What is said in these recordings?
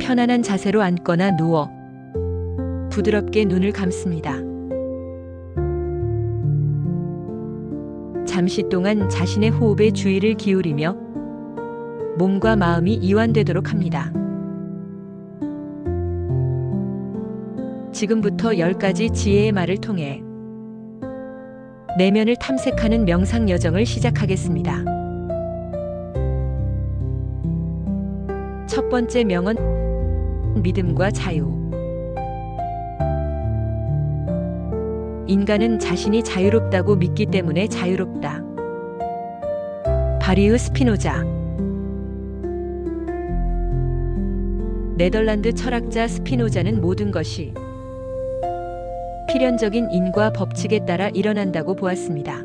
편안한 자세로 앉거나 누워 부드럽게 눈을 감습니다. 잠시 동안 자신의 호흡에 주의를 기울이며 몸과 마음이 이완되도록 합니다. 지금부터 10가지 지혜의 말을 통해 내면을 탐색하는 명상 여정을 시작하겠습니다. 첫 번째 명언, 믿음과 자유. 인간은 자신이 자유롭다고 믿기 때문에 자유롭다. 바리흐 스피노자. 네덜란드 철학자 스피노자는 모든 것이 필연적인 인과 법칙에 따라 일어난다고 보았습니다.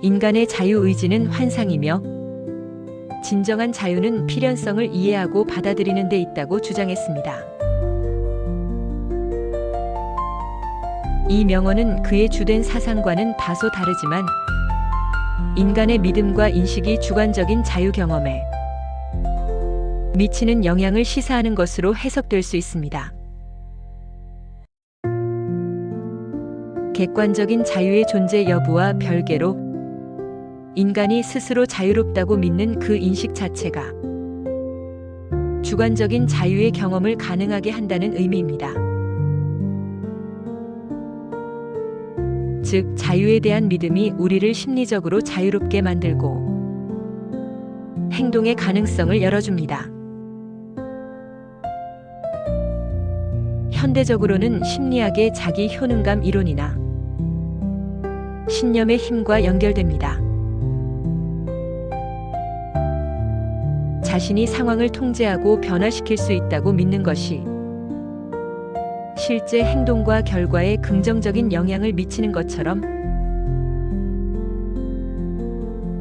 인간의 자유의지는 환상이며 진정한 자유는 필연성을 이해하고 받아들이는 데 있다고 주장했습니다. 이 명언은 그의 주된 사상과는 다소 다르지만 인간의 믿음과 인식이 주관적인 자유 경험에 미치는 영향을 시사하는 것으로 해석될 수 있습니다. 객관적인 자유의 존재 여부와 별개로 인간이 스스로 자유롭다고 믿는 그 인식 자체가 주관적인 자유의 경험을 가능하게 한다는 의미입니다. 즉, 자유에 대한 믿음이 우리를 심리적으로 자유롭게 만들고 행동의 가능성을 열어줍니다. 현대적으로는 심리학의 자기 효능감 이론이나 신념의 힘과 연결됩니다. 자신이 상황을 통제하고 변화시킬 수 있다고 믿는 것이 실제 행동과 결과에 긍정적인 영향을 미치는 것처럼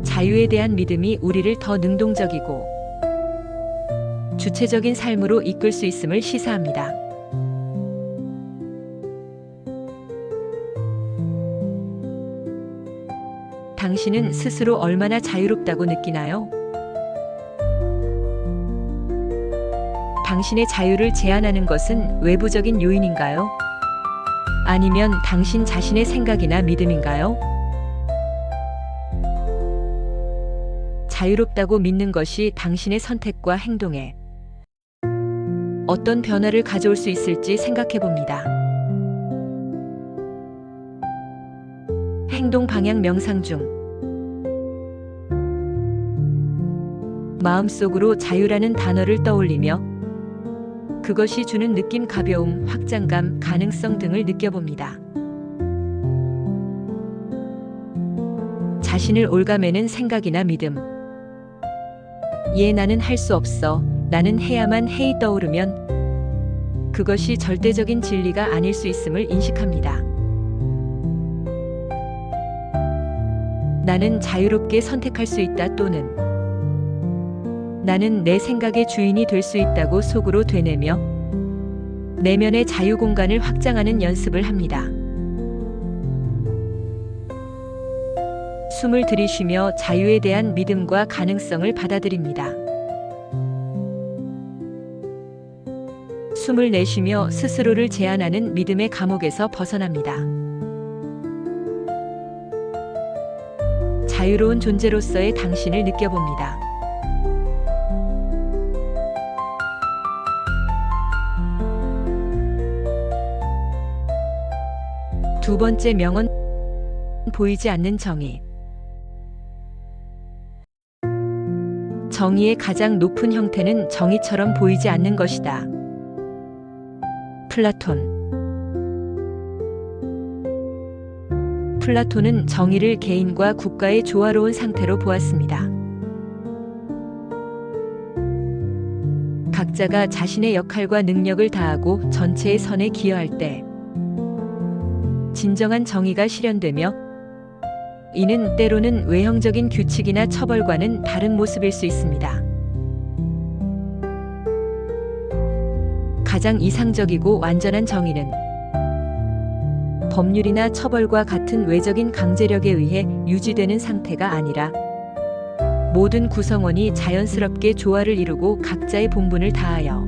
자유에 대한 믿음이 우리를 더 능동적이고 주체적인 삶으로 이끌 수 있음을 시사합니다. 당신은 스스로 얼마나 자유롭다고 느끼나요? 당신의 자유를 제한하는 것은 외부적인 요인인가요? 아니면 당신 자신의 생각이나 믿음인가요? 자유롭다고 믿는 것이 당신의 선택과 행동에 어떤 변화를 가져올 수 있을지 생각해 봅니다. 행동 방향 명상 중 마음속으로 자유라는 단어를 떠올리며 그것이 주는 느낌, 가벼움, 확장감, 가능성 등을 느껴봅니다. 자신을 올가매는 생각이나 믿음. 나는 할 수 없어. 나는 해야만 해이 떠오르면 그것이 절대적인 진리가 아닐 수 있음을 인식합니다. 나는 자유롭게 선택할 수 있다 또는 나는 내 생각의 주인이 될 수 있다고 속으로 되뇌며 내면의 자유 공간을 확장하는 연습을 합니다. 숨을 들이쉬며 자유에 대한 믿음과 가능성을 받아들입니다. 숨을 내쉬며 스스로를 제한하는 믿음의 감옥에서 벗어납니다. 자유로운 존재로서의 당신을 느껴봅니다. 두 번째 명언, 보이지 않는 정의. 정의의 가장 높은 형태는 정의처럼 보이지 않는 것이다. 플라톤은 정의를 개인과 국가의 조화로운 상태로 보았습니다. 각자가 자신의 역할과 능력을 다하고 전체의 선에 기여할 때 진정한 정의가 실현되며 이는 때로는 외형적인 규칙이나 처벌과는 다른 모습일 수 있습니다. 가장 이상적이고 완전한 정의는 법률이나 처벌과 같은 외적인 강제력에 의해 유지되는 상태가 아니라 모든 구성원이 자연스럽게 조화를 이루고 각자의 본분을 다하여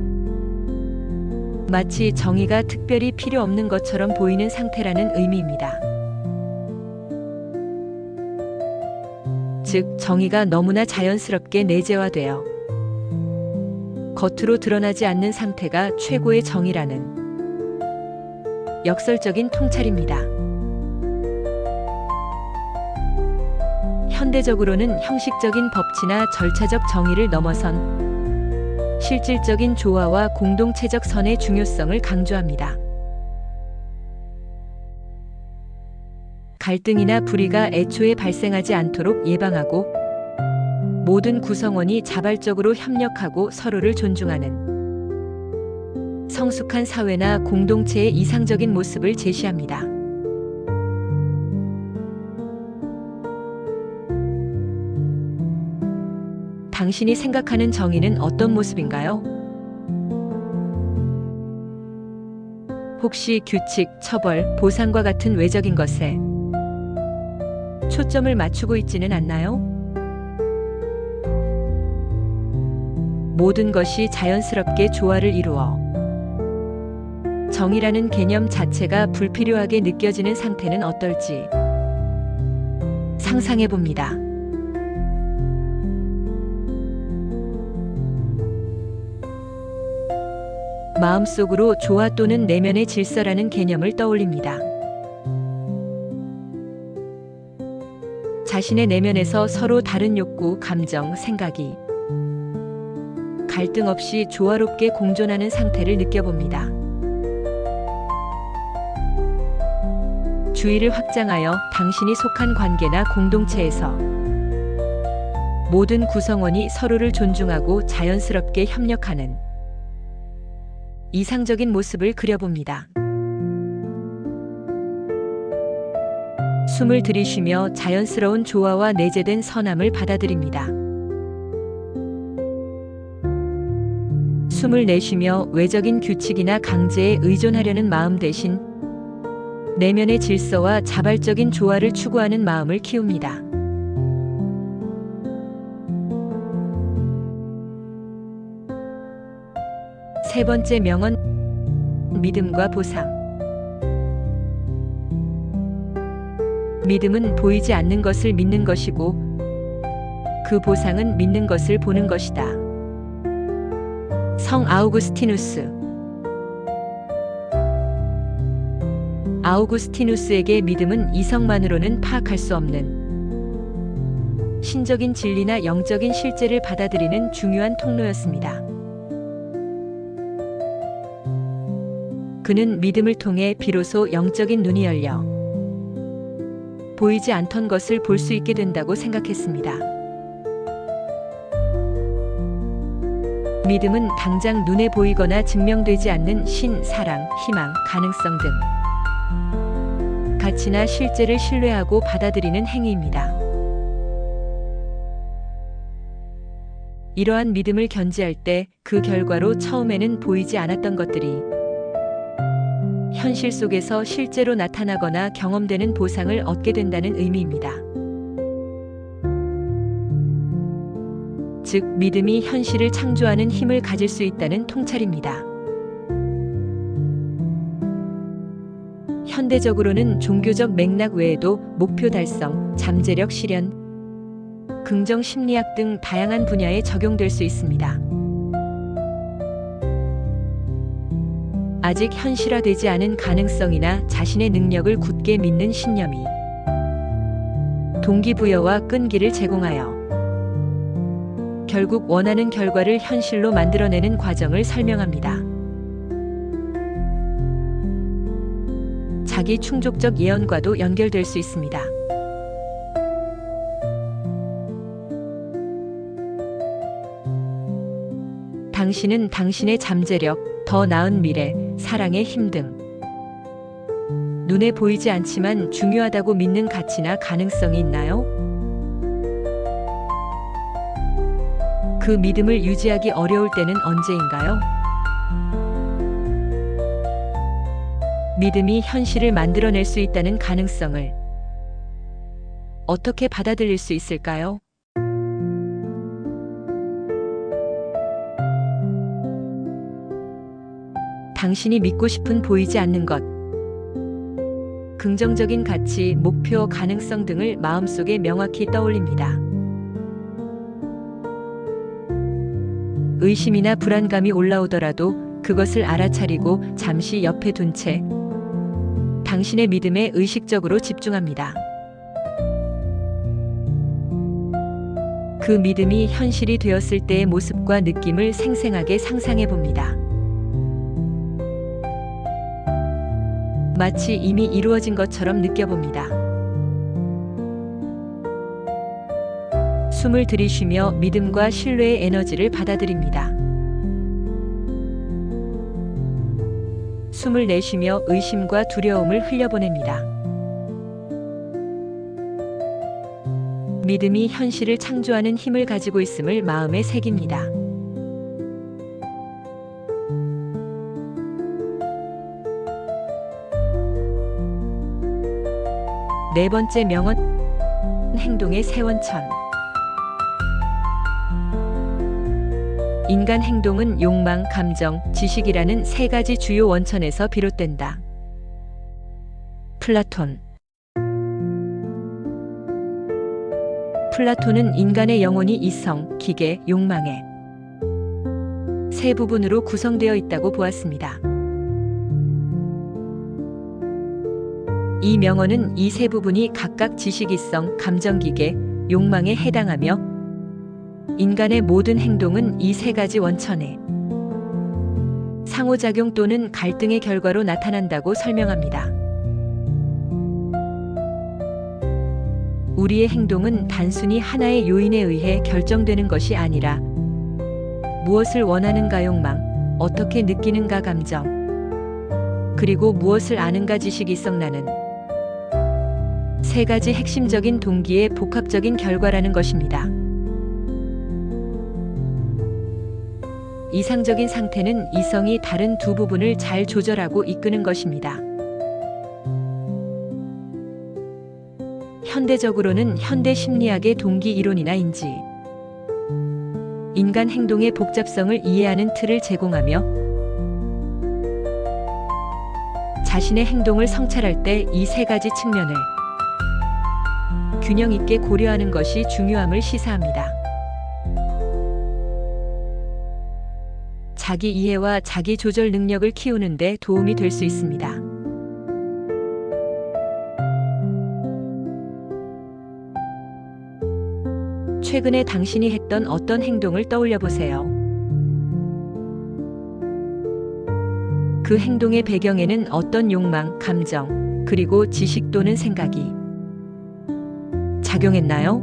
마치 정의가 특별히 필요 없는 것처럼 보이는 상태라는 의미입니다. 즉, 정의가 너무나 자연스럽게 내재화되어 겉으로 드러나지 않는 상태가 최고의 정의라는 역설적인 통찰입니다. 현대적으로는 형식적인 법치나 절차적 정의를 넘어선 실질적인 조화와 공동체적 선의 중요성을 강조합니다. 갈등이나 불의가 애초에 발생하지 않도록 예방하고 모든 구성원이 자발적으로 협력하고 서로를 존중하는 성숙한 사회나 공동체의 이상적인 모습을 제시합니다. 당신이 생각하는 정의는 어떤 모습인가요? 혹시 규칙, 처벌, 보상과 같은 외적인 것에 초점을 맞추고 있지는 않나요? 모든 것이 자연스럽게 조화를 이루어 정의라는 개념 자체가 불필요하게 느껴지는 상태는 어떨지 상상해 봅니다. 마음속으로 조화 또는 내면의 질서라는 개념을 떠올립니다. 자신의 내면에서 서로 다른 욕구, 감정, 생각이 갈등 없이 조화롭게 공존하는 상태를 느껴봅니다. 주의를 확장하여 당신이 속한 관계나 공동체에서 모든 구성원이 서로를 존중하고 자연스럽게 협력하는 이상적인 모습을 그려봅니다. 숨을 들이쉬며 자연스러운 조화와 내재된 선함을 받아들입니다. 숨을 내쉬며 외적인 규칙이나 강제에 의존하려는 마음 대신 내면의 질서와 자발적인 조화를 추구하는 마음을 키웁니다. 세 번째 명언, 믿음과 보상. 믿음은 보이지 않는 것을 믿는 것이고 그 보상은 믿는 것을 보는 것이다. 성 아우구스티누스. 아우구스티누스에게 믿음은 이성만으로는 파악할 수 없는 신적인 진리나 영적인 실제를 받아들이는 중요한 통로였습니다. 그는 믿음을 통해 비로소 영적인 눈이 열려 보이지 않던 것을 볼 수 있게 된다고 생각했습니다. 믿음은 당장 눈에 보이거나 증명되지 않는 신, 사랑, 희망, 가능성 등 가치나 실제를 신뢰하고 받아들이는 행위입니다. 이러한 믿음을 견지할 때 그 결과로 처음에는 보이지 않았던 것들이 현실 속에서 실제로 나타나거나 경험되는 보상을 얻게 된다는 의미입니다. 즉, 믿음이 현실을 창조하는 힘을 가질 수 있다는 통찰입니다. 현대적으로는 종교적 맥락 외에도 목표 달성, 잠재력 실현, 긍정 심리학 등 다양한 분야에 적용될 수 있습니다. 아직 현실화되지 않은 가능성이나 자신의 능력을 굳게 믿는 신념이 동기부여와 끈기를 제공하여 결국 원하는 결과를 현실로 만들어내는 과정을 설명합니다. 자기 충족적 예언과도 연결될 수 있습니다. 당신은 당신의 잠재력, 더 나은 미래, 사랑의 힘 등 눈에 보이지 않지만 중요하다고 믿는 가치나 가능성이 있나요? 그 믿음을 유지하기 어려울 때는 언제인가요? 믿음이 현실을 만들어낼 수 있다는 가능성을 어떻게 받아들일 수 있을까요? 당신이 믿고 싶은 보이지 않는 것, 긍정적인 가치, 목표, 가능성 등을 마음속에 명확히 떠올립니다. 의심이나 불안감이 올라오더라도 그것을 알아차리고 잠시 옆에 둔 채 당신의 믿음에 의식적으로 집중합니다. 그 믿음이 현실이 되었을 때의 모습과 느낌을 생생하게 상상해 봅니다. 마치 이미 이루어진 것처럼 느껴봅니다. 숨을 들이쉬며 믿음과 신뢰의 에너지를 받아들입니다. 숨을 내쉬며 의심과 두려움을 흘려보냅니다. 믿음이 현실을 창조하는 힘을 가지고 있음을 마음에 새깁니다. 네 번째 명언, 행동의 세원천. 인간 행동은 욕망, 감정, 지식이라는 세 가지 주요 원천에서 비롯된다. 플라톤. 플라톤은 인간의 영혼이 이성, 기계, 욕망의 세 부분으로 구성되어 있다고 보았습니다. 이 명언은 이 세 부분이 각각 지식이성, 감정기계, 욕망에 해당하며 인간의 모든 행동은 이 세 가지 원천의 상호작용 또는 갈등의 결과로 나타난다고 설명합니다. 우리의 행동은 단순히 하나의 요인에 의해 결정되는 것이 아니라 무엇을 원하는가 욕망, 어떻게 느끼는가 감정, 그리고 무엇을 아는가 지식이성 나는 세 가지 핵심적인 동기의 복합적인 결과라는 것입니다. 이상적인 상태는 이성이 다른 두 부분을 잘 조절하고 이끄는 것입니다. 현대적으로는 현대 심리학의 동기 이론이나 인지, 인간 행동의 복잡성을 이해하는 틀을 제공하며 자신의 행동을 성찰할 때 이 세 가지 측면을 균형 있게 고려하는 것이 중요함을 시사합니다. 자기 이해와 자기 조절 능력을 키우는 데 도움이 될 수 있습니다. 최근에 당신이 했던 어떤 행동을 떠올려 보세요. 그 행동의 배경에는 어떤 욕망, 감정, 그리고 지식 또는 생각이 작용했나요?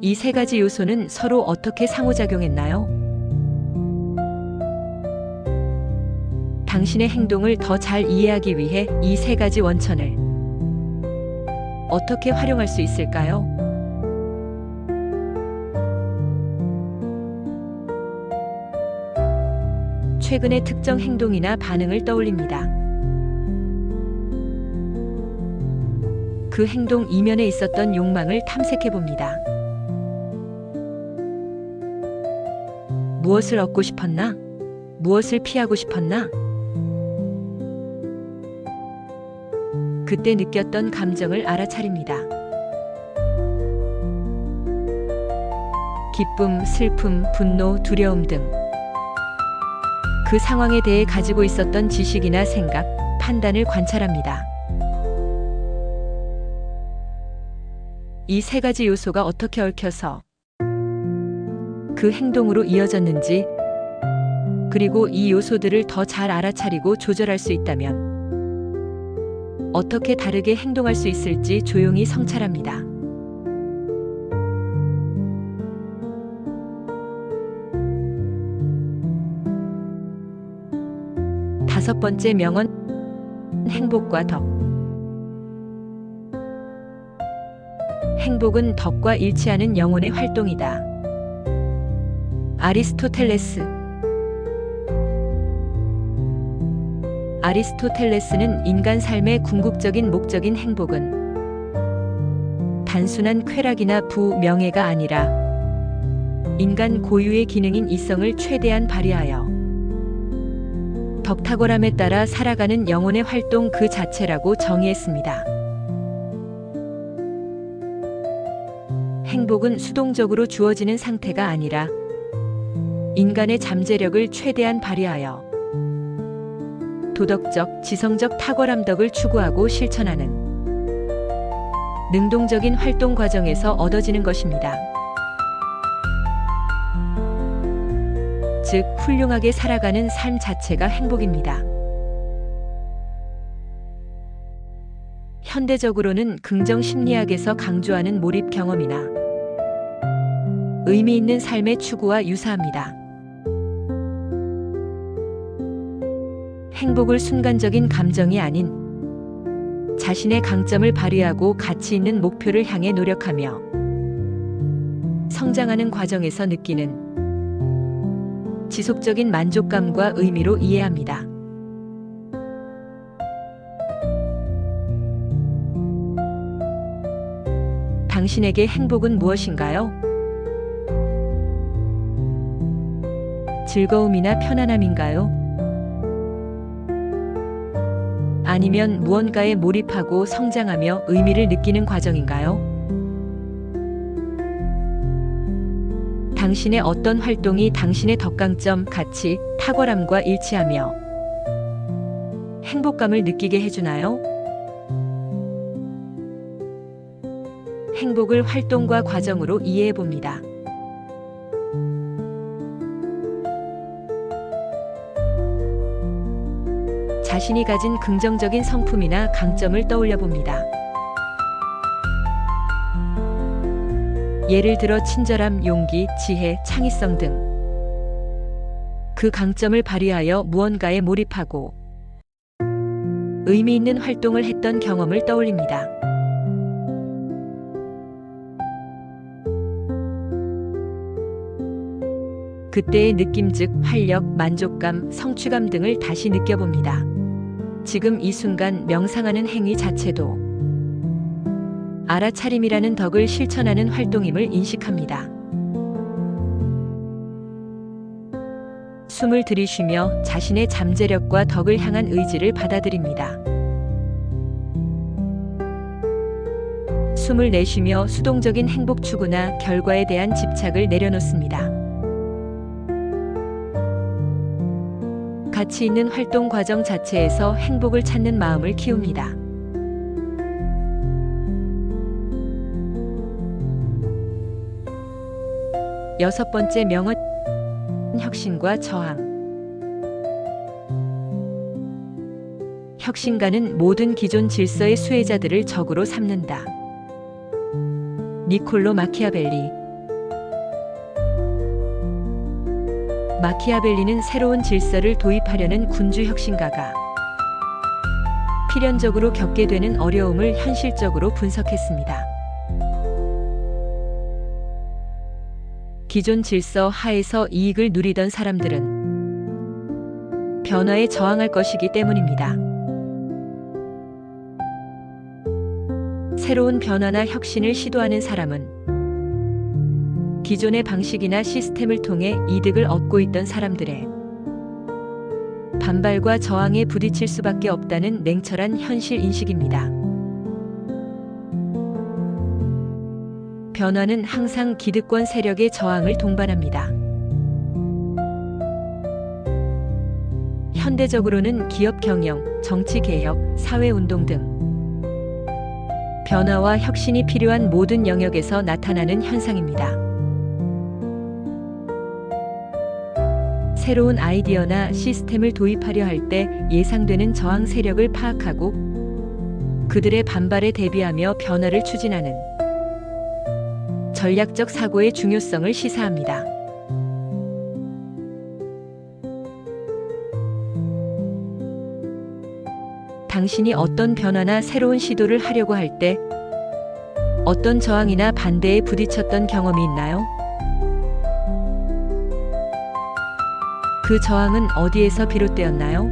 이 세 가지 요소는 서로 어떻게 상호작용했나요? 당신의 행동을 더 잘 이해하기 위해 이 세 가지 원천을 어떻게 활용할 수 있을까요? 최근의 특정 행동이나 반응을 떠올립니다. 그 행동 이면에 있었던 욕망을 탐색해 봅니다. 무엇을 얻고 싶었나? 무엇을 피하고 싶었나? 그때 느꼈던 감정을 알아차립니다. 기쁨, 슬픔, 분노, 두려움 등 그 상황에 대해 가지고 있었던 지식이나 생각, 판단을 관찰합니다. 이 세 가지 요소가 어떻게 얽혀서 그 행동으로 이어졌는지, 그리고 이 요소들을 더 잘 알아차리고 조절할 수 있다면 어떻게 다르게 행동할 수 있을지 조용히 성찰합니다. 다섯 번째 명언, 행복과 덕. 행복은 덕과 일치하는 영혼의 활동이다. 아리스토텔레스. 아리스토텔레스는 인간 삶의 궁극적인 목적인 행복은 단순한 쾌락이나 부, 명예가 아니라 인간 고유의 기능인 이성을 최대한 발휘하여 덕탁월함에 따라 살아가는 영혼의 활동 그 자체라고 정의했습니다. 행복은 수동적으로 주어지는 상태가 아니라 인간의 잠재력을 최대한 발휘하여 도덕적, 지성적 탁월함 덕을 추구하고 실천하는 능동적인 활동 과정에서 얻어지는 것입니다. 즉, 훌륭하게 살아가는 삶 자체가 행복입니다. 현대적으로는 긍정 심리학에서 강조하는 몰입 경험이나 의미 있는 삶의 추구와 유사합니다. 행복을 순간적인 감정이 아닌 자신의 강점을 발휘하고 가치 있는 목표를 향해 노력하며 성장하는 과정에서 느끼는 지속적인 만족감과 의미로 이해합니다. 당신에게 행복은 무엇인가요? 즐거움이나 편안함인가요? 아니면 무언가에 몰입하고 성장하며 의미를 느끼는 과정인가요? 당신의 어떤 활동이 당신의 덕강점, 가치, 탁월함과 일치하며 행복감을 느끼게 해주나요? 행복을 활동과 과정으로 이해해 봅니다. 자신이 가진 긍정적인 성품이나 강점을 떠올려 봅니다. 예를 들어 친절함, 용기, 지혜, 창의성 등 그 강점을 발휘하여 무언가에 몰입하고 의미 있는 활동을 했던 경험을 떠올립니다. 그때의 느낌 즉 활력, 만족감, 성취감 등을 다시 느껴봅니다. 지금 이 순간 명상하는 행위 자체도 알아차림이라는 덕을 실천하는 활동임을 인식합니다. 숨을 들이쉬며 자신의 잠재력과 덕을 향한 의지를 받아들입니다. 숨을 내쉬며 수동적인 행복 추구나 결과에 대한 집착을 내려놓습니다. 가치 있는 활동 과정 자체에서 행복을 찾는 마음을 키웁니다. 여섯 번째 명언, 혁신과 저항. 혁신가는 모든 기존 질서의 수혜자들을 적으로 삼는다. 니콜로 마키아벨리. 마키아벨리는 새로운 질서를 도입하려는 군주 혁신가가 필연적으로 겪게 되는 어려움을 현실적으로 분석했습니다. 기존 질서 하에서 이익을 누리던 사람들은 변화에 저항할 것이기 때문입니다. 새로운 변화나 혁신을 시도하는 사람은 기존의 방식이나 시스템을 통해 이득을 얻고 있던 사람들의 반발과 저항에 부딪힐 수밖에 없다는 냉철한 현실 인식입니다. 변화는 항상 기득권 세력의 저항을 동반합니다. 현대적으로는 기업 경영, 정치 개혁, 사회 운동 등 변화와 혁신이 필요한 모든 영역에서 나타나는 현상입니다. 새로운 아이디어나 시스템을 도입하려 할 때 예상되는 저항 세력을 파악하고 그들의 반발에 대비하며 변화를 추진하는 전략적 사고의 중요성을 시사합니다. 당신이 어떤 변화나 새로운 시도를 하려고 할 때 어떤 저항이나 반대에 부딪혔던 경험이 있나요? 그 저항은 어디에서 비롯되었나요?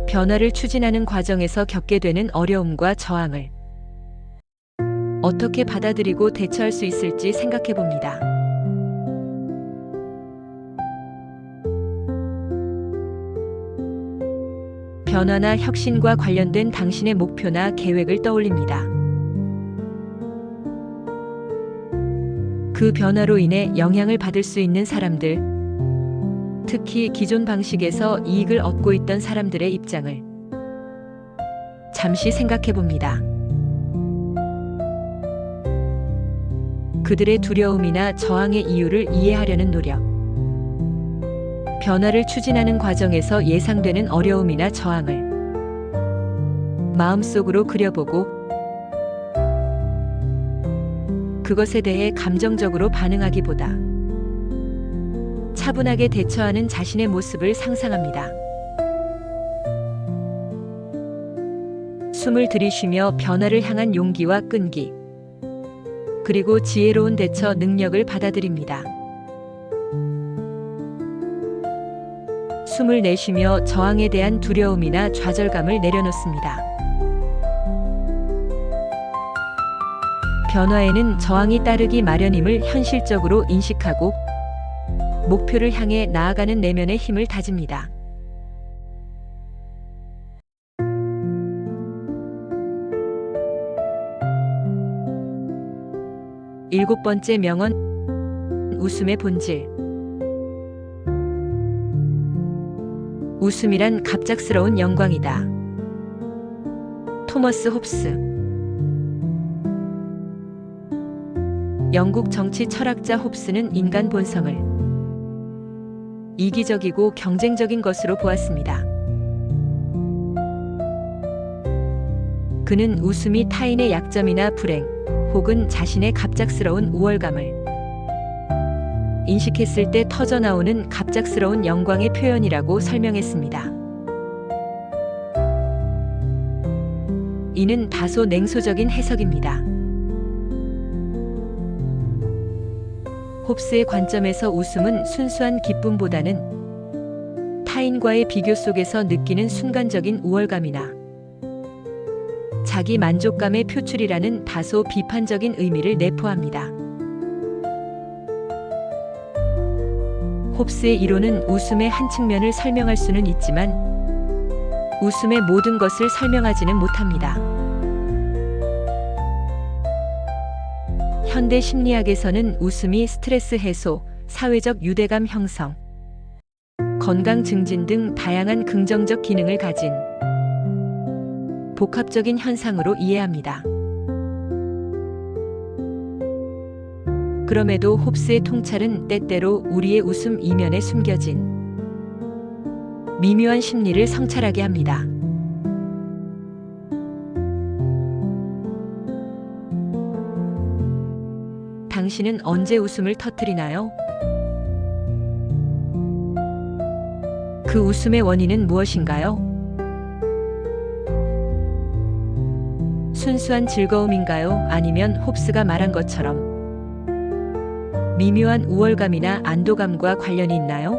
변화를 추진하는 과정에서 겪게 되는 어려움과 저항을 어떻게 받아들이고 대처할 수 있을지 생각해 봅니다. 변화나 혁신과 관련된 당신의 목표나 계획을 떠올립니다. 그 변화로 인해 영향을 받을 수 있는 사람들, 특히 기존 방식에서 이익을 얻고 있던 사람들의 입장을 잠시 생각해 봅니다. 그들의 두려움이나 저항의 이유를 이해하려는 노력, 변화를 추진하는 과정에서 예상되는 어려움이나 저항을 마음속으로 그려보고 그것에 대해 감정적으로 반응하기보다 차분하게 대처하는 자신의 모습을 상상합니다. 숨을 들이쉬며 변화를 향한 용기와 끈기, 그리고 지혜로운 대처 능력을 받아들입니다. 숨을 내쉬며 저항에 대한 두려움이나 좌절감을 내려놓습니다. 변화에는 저항이 따르기 마련임을 현실적으로 인식하고 목표를 향해 나아가는 내면의 힘을 다집니다. 일곱 번째 명언, 웃음의 본질. 웃음이란 갑작스러운 영광이다. 토머스 홉스. 영국 정치 철학자 홉스는 인간 본성을 이기적이고 경쟁적인 것으로 보았습니다. 그는 웃음이 타인의 약점이나 불행, 혹은 자신의 갑작스러운 우월감을 인식했을 때 터져나오는 갑작스러운 영광의 표현이라고 설명했습니다. 이는 다소 냉소적인 해석입니다. 홉스의 관점에서 웃음은 순수한 기쁨보다는 타인과의 비교 속에서 느끼는 순간적인 우월감이나 자기 만족감의 표출이라는 다소 비판적인 의미를 내포합니다. 홉스의 이론은 웃음의 한 측면을 설명할 수는 있지만 웃음의 모든 것을 설명하지는 못합니다. 현대 심리학에서는 웃음이 스트레스 해소, 사회적 유대감 형성, 건강 증진 등 다양한 긍정적 기능을 가진 복합적인 현상으로 이해합니다. 그럼에도 홉스의 통찰은 때때로 우리의 웃음 이면에 숨겨진 미묘한 심리를 성찰하게 합니다. 당신은 언제 웃음을 터뜨리나요? 그 웃음의 원인은 무엇인가요? 순수한 즐거움인가요? 아니면 홉스가 말한 것처럼 미묘한 우월감이나 안도감과 관련이 있나요?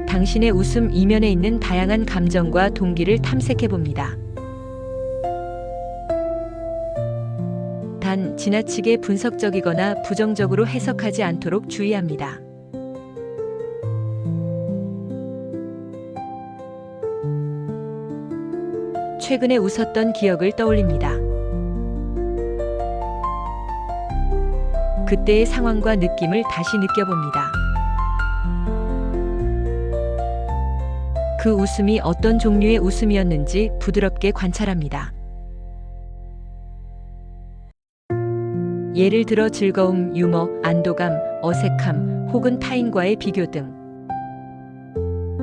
당신의 웃음 이면에 있는 다양한 감정과 동기를 탐색해 봅니다. 단, 지나치게 분석적이거나 부정적으로 해석하지 않도록 주의합니다. 최근에 웃었던 기억을 떠올립니다. 그때의 상황과 느낌을 다시 느껴봅니다. 그 웃음이 어떤 종류의 웃음이었는지 부드럽게 관찰합니다. 예를 들어 즐거움, 유머, 안도감, 어색함, 혹은 타인과의 비교 등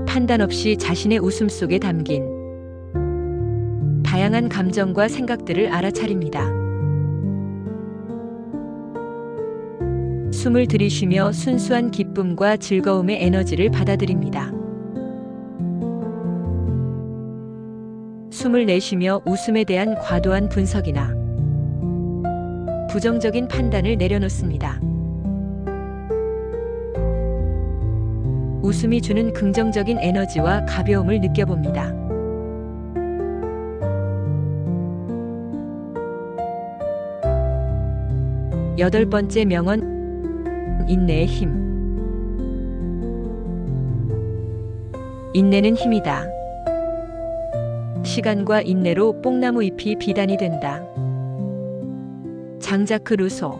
판단 없이 자신의 웃음 속에 담긴 다양한 감정과 생각들을 알아차립니다. 숨을 들이쉬며 순수한 기쁨과 즐거움의 에너지를 받아들입니다. 숨을 내쉬며 웃음에 대한 과도한 분석이나 부정적인 판단을 내려놓습니다. 웃음이 주는 긍정적인 에너지와 가벼움을 느껴봅니다. 8번째 명언, 인내의 힘. 인내는 힘이다. 시간과 인내로 뽕나무 잎이 비단이 된다. 장자크 루소.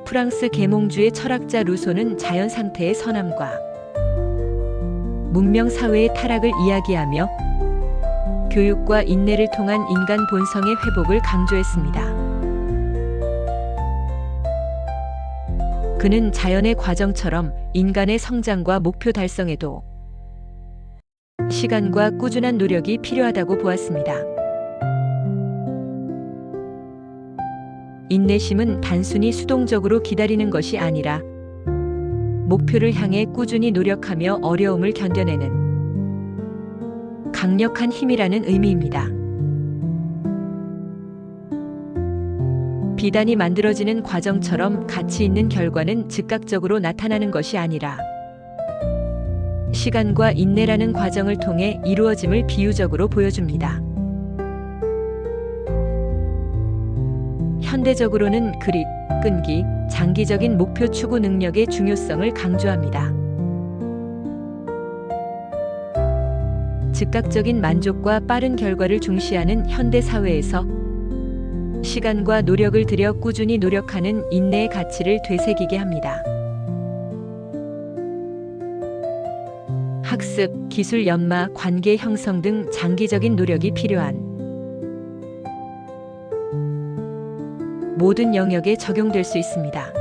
프랑스 계몽주의 철학자 루소는 자연 상태의 선함과 문명 사회의 타락을 이야기하며 교육과 인내를 통한 인간 본성의 회복을 강조했습니다. 그는 자연의 과정처럼 인간의 성장과 목표 달성에도 시간과 꾸준한 노력이 필요하다고 보았습니다. 인내심은 단순히 수동적으로 기다리는 것이 아니라 목표를 향해 꾸준히 노력하며 어려움을 견뎌내는 강력한 힘이라는 의미입니다. 비단이 만들어지는 과정처럼 가치 있는 결과는 즉각적으로 나타나는 것이 아니라 시간과 인내라는 과정을 통해 이루어짐을 비유적으로 보여줍니다. 현대적으로는 그릿, 끈기, 장기적인 목표 추구 능력의 중요성을 강조합니다. 즉각적인 만족과 빠른 결과를 중시하는 현대 사회에서 시간과 노력을 들여 꾸준히 노력하는 인내의 가치를 되새기게 합니다. 학습, 기술 연마, 관계 형성 등 장기적인 노력이 필요한 모든 영역에 적용될 수 있습니다.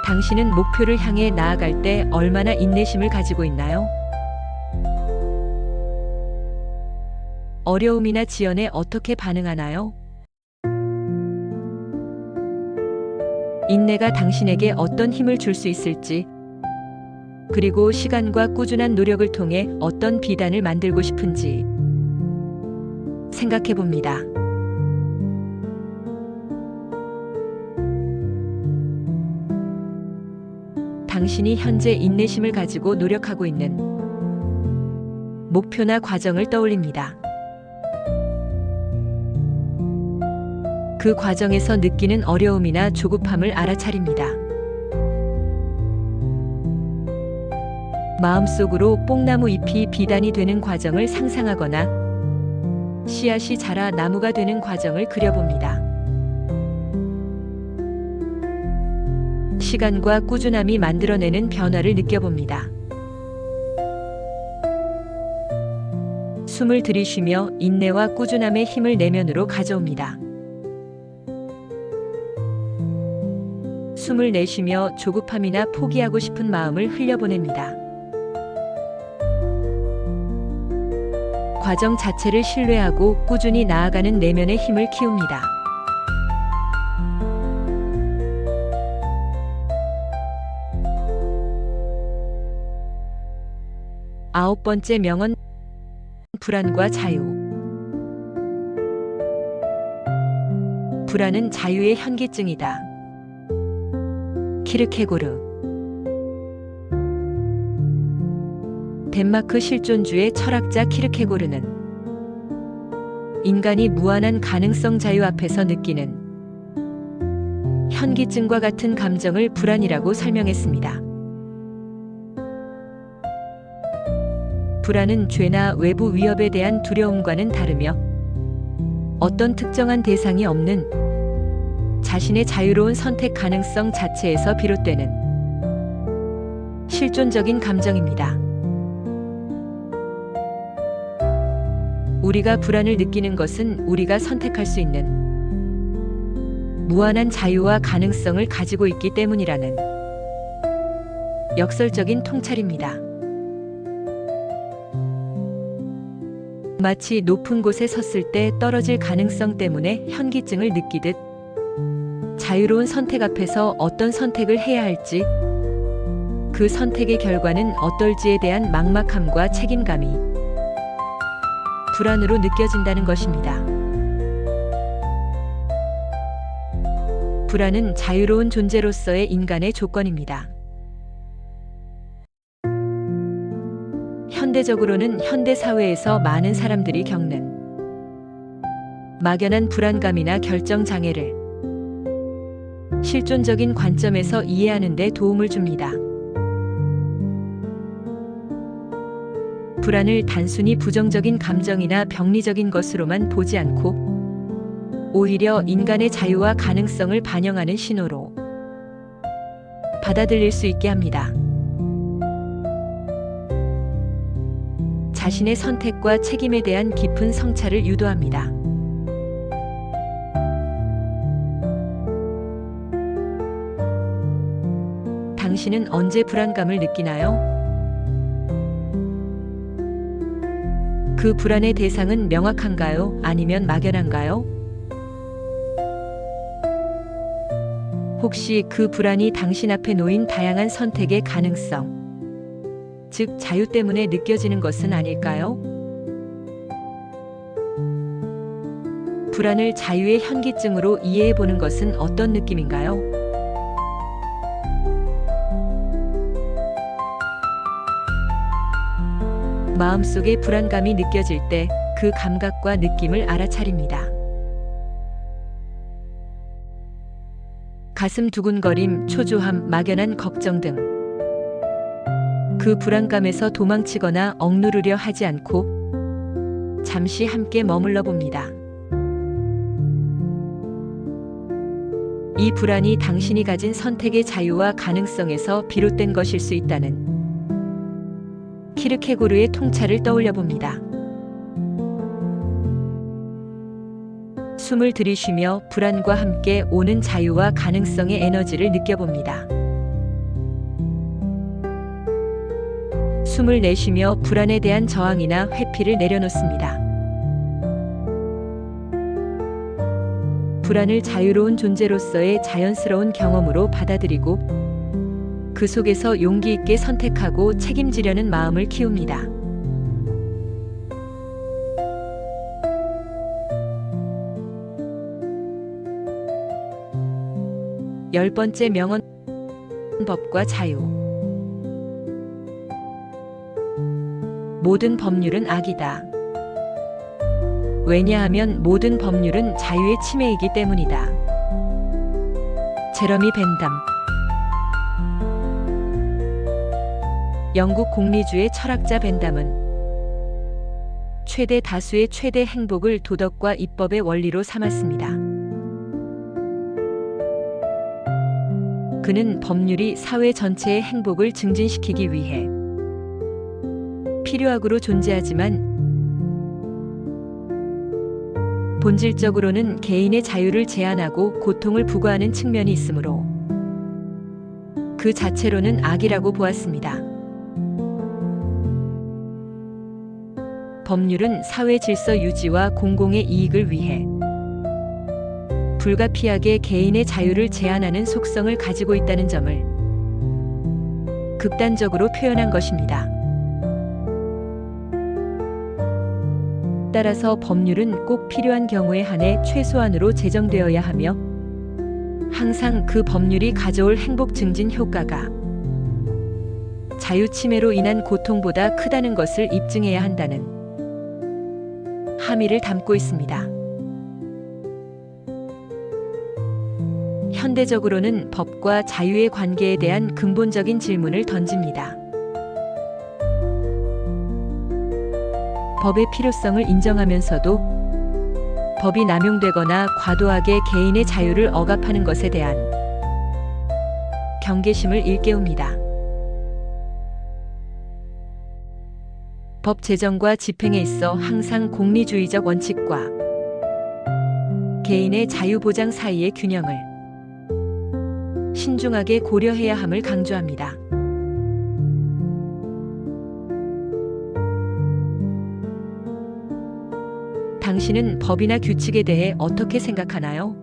당신은 목표를 향해 나아갈 때 얼마나 인내심을 가지고 있나요? 어려움이나 지연에 어떻게 반응하나요? 인내가 당신에게 어떤 힘을 줄 수 있을지, 그리고 시간과 꾸준한 노력을 통해 어떤 비단을 만들고 싶은지 생각해 봅니다. 당신이 현재 인내심을 가지고 노력하고 있는 목표나 과정을 떠올립니다. 그 과정에서 느끼는 어려움이나 조급함을 알아차립니다. 마음속으로 뽕나무 잎이 비단이 되는 과정을 상상하거나 씨앗이 자라 나무가 되는 과정을 그려봅니다. 시간과 꾸준함이 만들어내는 변화를 느껴봅니다. 숨을 들이쉬며 인내와 꾸준함의 힘을 내면으로 가져옵니다. 숨을 내쉬며 조급함이나 포기하고 싶은 마음을 흘려보냅니다. 과정 자체를 신뢰하고 꾸준히 나아가는 내면의 힘을 키웁니다. 아홉 번째 명언, 불안과 자유. 불안은 자유의 현기증이다. 키르케고르. 덴마크 실존주의 철학자 키르케고르는 인간이 무한한 가능성 자유 앞에서 느끼는 현기증과 같은 감정을 불안이라고 설명했습니다. 불안은 죄나 외부 위협에 대한 두려움과는 다르며 어떤 특정한 대상이 없는 자신의 자유로운 선택 가능성 자체에서 비롯되는 실존적인 감정입니다. 우리가 불안을 느끼는 것은 우리가 선택할 수 있는 무한한 자유와 가능성을 가지고 있기 때문이라는 역설적인 통찰입니다. 마치 높은 곳에 섰을 때 떨어질 가능성 때문에 현기증을 느끼듯 자유로운 선택 앞에서 어떤 선택을 해야 할지, 그 선택의 결과는 어떨지에 대한 막막함과 책임감이 불안으로 느껴진다는 것입니다. 불안은 자유로운 존재로서의 인간의 조건입니다. 현대적으로는 현대 사회에서 많은 사람들이 겪는 막연한 불안감이나 결정 장애를 실존적인 관점에서 이해하는 데 도움을 줍니다. 불안을 단순히 부정적인 감정이나 병리적인 것으로만 보지 않고 오히려 인간의 자유와 가능성을 반영하는 신호로 받아들일 수 있게 합니다. 자신의 선택과 책임에 대한 깊은 성찰을 유도합니다. 당신은 언제 불안감을 느끼나요? 그 불안의 대상은 명확한가요? 아니면 막연한가요? 혹시 그 불안이 당신 앞에 놓인 다양한 선택의 가능성, 즉 자유 때문에 느껴지는 것은 아닐까요? 불안을 자유의 현기증으로 이해해 보는 것은 어떤 느낌인가요? 마음속에 불안감이 느껴질 때 그 감각과 느낌을 알아차립니다. 가슴 두근거림, 초조함, 막연한 걱정 등 그 불안감에서 도망치거나 억누르려 하지 않고 잠시 함께 머물러 봅니다. 이 불안이 당신이 가진 선택의 자유와 가능성에서 비롯된 것일 수 있다는 키르케고르의 통찰을 떠올려 봅니다. 숨을 들이쉬며 불안과 함께 오는 자유와 가능성의 에너지를 느껴봅니다. 숨을 내쉬며 불안에 대한 저항이나 회피를 내려놓습니다. 불안을 자유로운 존재로서의 자연스러운 경험으로 받아들이고 그 속에서 용기 있게 선택하고 책임지려는 마음을 키웁니다. 열 번째 명언, 법과 자유. 모든 법률은 악이다. 왜냐하면 모든 법률은 자유의 침해이기 때문이다. 제러미 벤담. 영국 공리주의 철학자 벤담은 최대 다수의 최대 행복을 도덕과 입법의 원리로 삼았습니다. 그는 법률이 사회 전체의 행복을 증진시키기 위해 필요하고로 존재하지만 본질적으로는 개인의 자유를 제한하고 고통을 부과하는 측면이 있으므로 그 자체로는 악이라고 보았습니다. 법률은 사회 질서 유지와 공공의 이익을 위해 불가피하게 개인의 자유를 제한하는 속성을 가지고 있다는 점을 극단적으로 표현한 것입니다. 따라서 법률은 꼭 필요한 경우에 한해 최소한으로 제정되어야 하며 항상 그 법률이 가져올 행복 증진 효과가 자유 침해로 인한 고통보다 크다는 것을 입증해야 한다는 함의를 담고 있습니다. 현대적으로는 법과 자유의 관계에 대한 근본적인 질문을 던집니다. 법의 필요성을 인정하면서도 법이 남용되거나 과도하게 개인의 자유를 억압하는 것에 대한 경계심을 일깨웁니다. 법 제정과 집행에 있어 항상 공리주의적 원칙과 개인의 자유 보장 사이의 균형을 신중하게 고려해야 함을 강조합니다. 당신은 법이나 규칙에 대해 어떻게 생각하나요?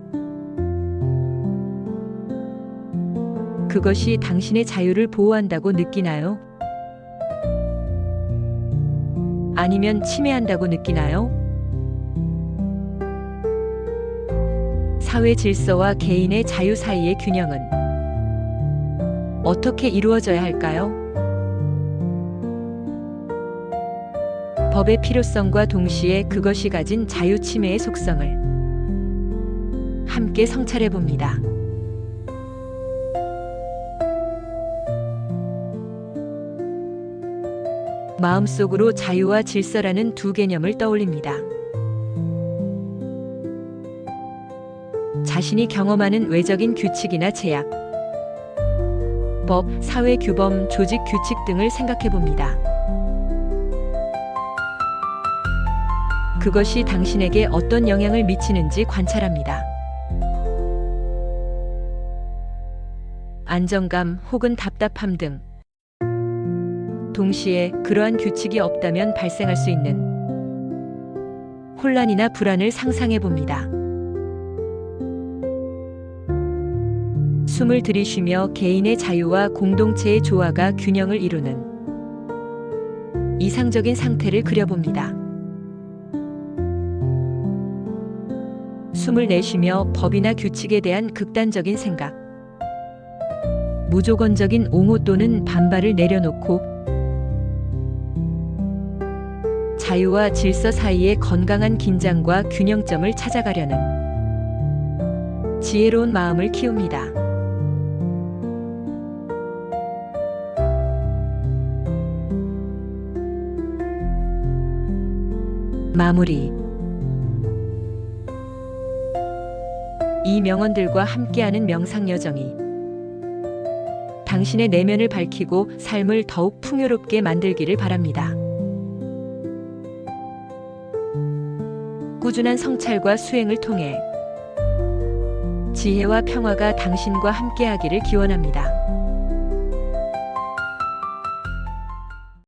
그것이 당신의 자유를 보호한다고 느끼나요? 아니면 침해한다고 느끼나요? 사회 질서와 개인의 자유 사이의 균형은 어떻게 이루어져야 할까요? 법의 필요성과 동시에 그것이 가진 자유침해의 속성을 함께 성찰해 봅니다. 마음속으로 자유와 질서라는 두 개념을 떠올립니다. 자신이 경험하는 외적인 규칙이나 제약, 법, 사회 규범, 조직 규칙 등을 생각해 봅니다. 그것이 당신에게 어떤 영향을 미치는지 관찰합니다. 안정감 혹은 답답함 등 동시에 그러한 규칙이 없다면 발생할 수 있는 혼란이나 불안을 상상해 봅니다. 숨을 들이쉬며 개인의 자유와 공동체의 조화가 균형을 이루는 이상적인 상태를 그려봅니다. 숨을 내쉬며 법이나 규칙에 대한 극단적인 생각, 무조건적인 옹호 또는 반발을 내려놓고 자유와 질서 사이의 건강한 긴장과 균형점을 찾아가려는 지혜로운 마음을 키웁니다. 마무리. 이 명언들과 함께하는 명상 여정이 당신의 내면을 밝히고 삶을 더욱 풍요롭게 만들기를 바랍니다. 꾸준한 성찰과 수행을 통해 지혜와 평화가 당신과 함께하기를 기원합니다.